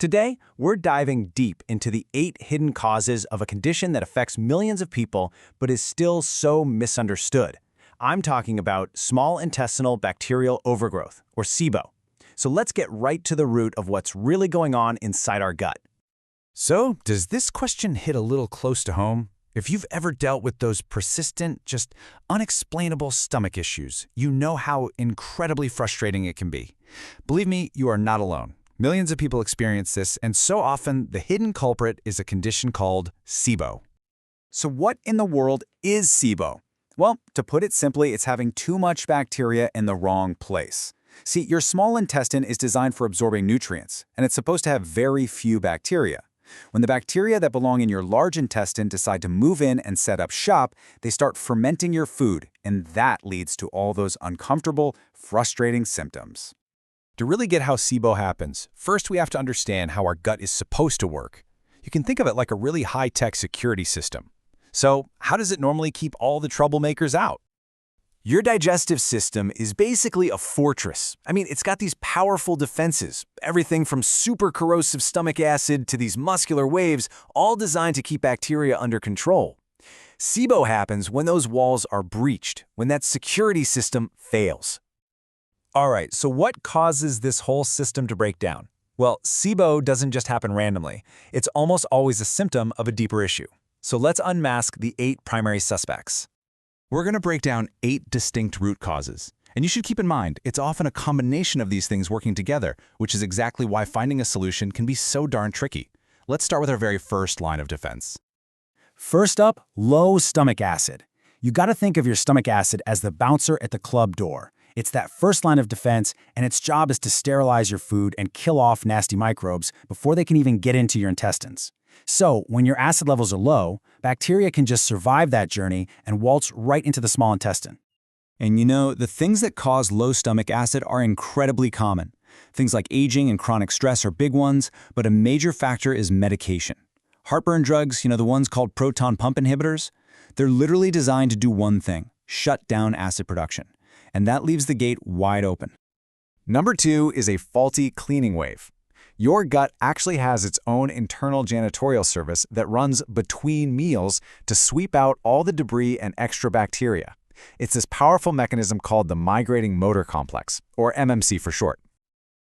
Today, we're diving deep into the 8 hidden causes of a condition that affects millions of people but is still so misunderstood. I'm talking about small intestinal bacterial overgrowth, or SIBO. So let's get right to the root of what's really going on inside our gut. So, does this question hit a little close to home? If you've ever dealt with those persistent, just unexplainable stomach issues, you know how incredibly frustrating it can be. Believe me, you are not alone. Millions of people experience this, and so often the hidden culprit is a condition called SIBO. So what in the world is SIBO? Well, to put it simply, it's having too much bacteria in the wrong place. See, your small intestine is designed for absorbing nutrients, and it's supposed to have very few bacteria. When the bacteria that belong in your large intestine decide to move in and set up shop, they start fermenting your food, and that leads to all those uncomfortable, frustrating symptoms. To really get how SIBO happens, first we have to understand how our gut is supposed to work. You can think of it like a really high-tech security system. So, how does it normally keep all the troublemakers out? Your digestive system is basically a fortress. I mean, it's got these powerful defenses, everything from super corrosive stomach acid to these muscular waves, all designed to keep bacteria under control. SIBO happens when those walls are breached, when that security system fails. All right, so what causes this whole system to break down? Well, SIBO doesn't just happen randomly. It's almost always a symptom of a deeper issue. So let's unmask the 8 primary suspects. We're going to break down 8 distinct root causes. And you should keep in mind, it's often a combination of these things working together, which is exactly why finding a solution can be so darn tricky. Let's start with our very first line of defense. First up, low stomach acid. You got to think of your stomach acid as the bouncer at the club door. It's that first line of defense, and its job is to sterilize your food and kill off nasty microbes before they can even get into your intestines. So, when your acid levels are low, bacteria can just survive that journey and waltz right into the small intestine. And you know, the things that cause low stomach acid are incredibly common. Things like aging and chronic stress are big ones, but a major factor is medication. Heartburn drugs, the ones called proton pump inhibitors, they're literally designed to do one thing: shut down acid production. And that leaves the gate wide open. Number 2 is a faulty cleaning wave. Your gut actually has its own internal janitorial service that runs between meals to sweep out all the debris and extra bacteria. It's this powerful mechanism called the Migrating Motor Complex, or MMC for short.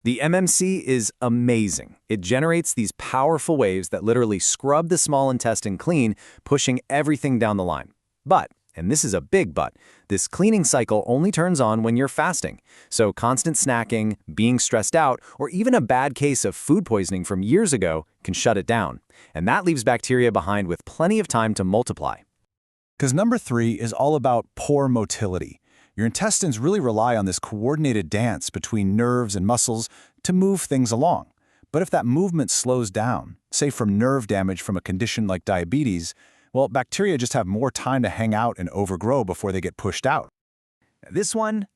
The MMC is amazing. It generates these powerful waves that literally scrub the small intestine clean, pushing everything down the line. But, and this is a big but, this cleaning cycle only turns on when you're fasting. So constant snacking, being stressed out, or even a bad case of food poisoning from years ago can shut it down. And that leaves bacteria behind with plenty of time to multiply. Because number 3 is all about poor motility. Your intestines really rely on this coordinated dance between nerves and muscles to move things along. But if that movement slows down, say from nerve damage from a condition like diabetes, well, bacteria just have more time to hang out and overgrow before they get pushed out. This one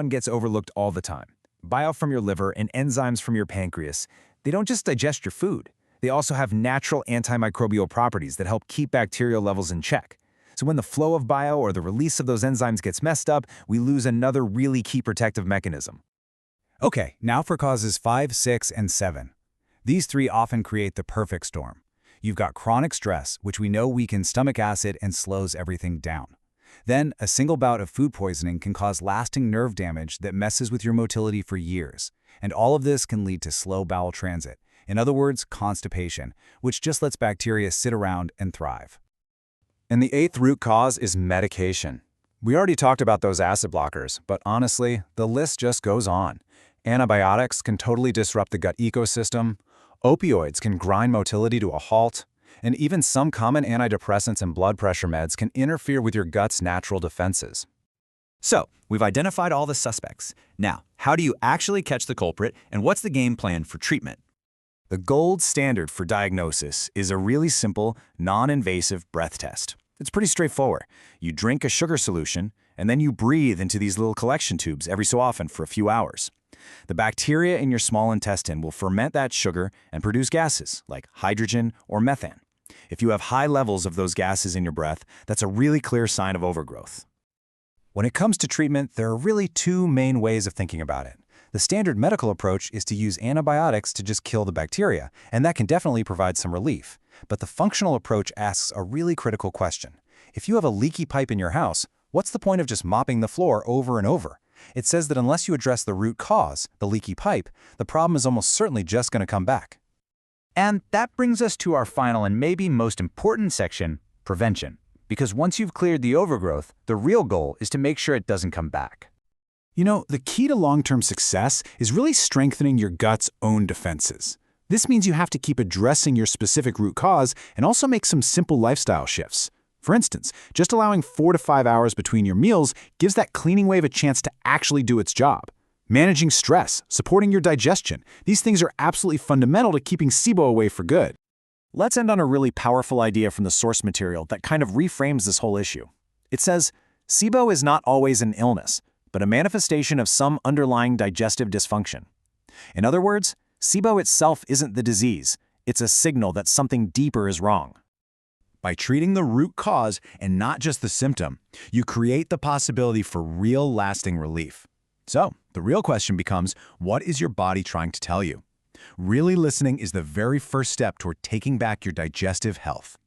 gets overlooked all the time. Bile from your liver and enzymes from your pancreas, they don't just digest your food. They also have natural antimicrobial properties that help keep bacterial levels in check. So when the flow of bile or the release of those enzymes gets messed up, we lose another really key protective mechanism. Okay, now for causes 5, 6, and 7. These 3 often create the perfect storm. You've got chronic stress, which we know weakens stomach acid and slows everything down. Then, a single bout of food poisoning can cause lasting nerve damage that messes with your motility for years. And all of this can lead to slow bowel transit. In other words, constipation, which just lets bacteria sit around and thrive. And the 8th root cause is medication. We already talked about those acid blockers, but honestly, the list just goes on. Antibiotics can totally disrupt the gut ecosystem. Opioids can grind motility to a halt, and even some common antidepressants and blood pressure meds can interfere with your gut's natural defenses. So, we've identified all the suspects. Now, how do you actually catch the culprit, and what's the game plan for treatment? The gold standard for diagnosis is a really simple, non-invasive breath test. It's pretty straightforward. You drink a sugar solution, and then you breathe into these little collection tubes every so often for a few hours. The bacteria in your small intestine will ferment that sugar and produce gases like hydrogen or methane. If you have high levels of those gases in your breath, that's a really clear sign of overgrowth. When it comes to treatment, there are really 2 main ways of thinking about it. The standard medical approach is to use antibiotics to just kill the bacteria, and that can definitely provide some relief. But the functional approach asks a really critical question. If you have a leaky pipe in your house, what's the point of just mopping the floor over and over? It says that unless you address the root cause, the leaky pipe, the problem is almost certainly just going to come back. And that brings us to our final and maybe most important section, prevention. Because once you've cleared the overgrowth, the real goal is to make sure it doesn't come back. You know, the key to long-term success is really strengthening your gut's own defenses. This means you have to keep addressing your specific root cause and also make some simple lifestyle shifts. For instance, just allowing 4 to 5 hours between your meals gives that cleaning wave a chance to actually do its job. Managing stress, supporting your digestion, these things are absolutely fundamental to keeping SIBO away for good. Let's end on a really powerful idea from the source material that kind of reframes this whole issue. It says, SIBO is not always an illness, but a manifestation of some underlying digestive dysfunction. In other words, SIBO itself isn't the disease, it's a signal that something deeper is wrong. By treating the root cause and not just the symptom, you create the possibility for real lasting relief. So, the real question becomes, what is your body trying to tell you? Really listening is the very first step toward taking back your digestive health.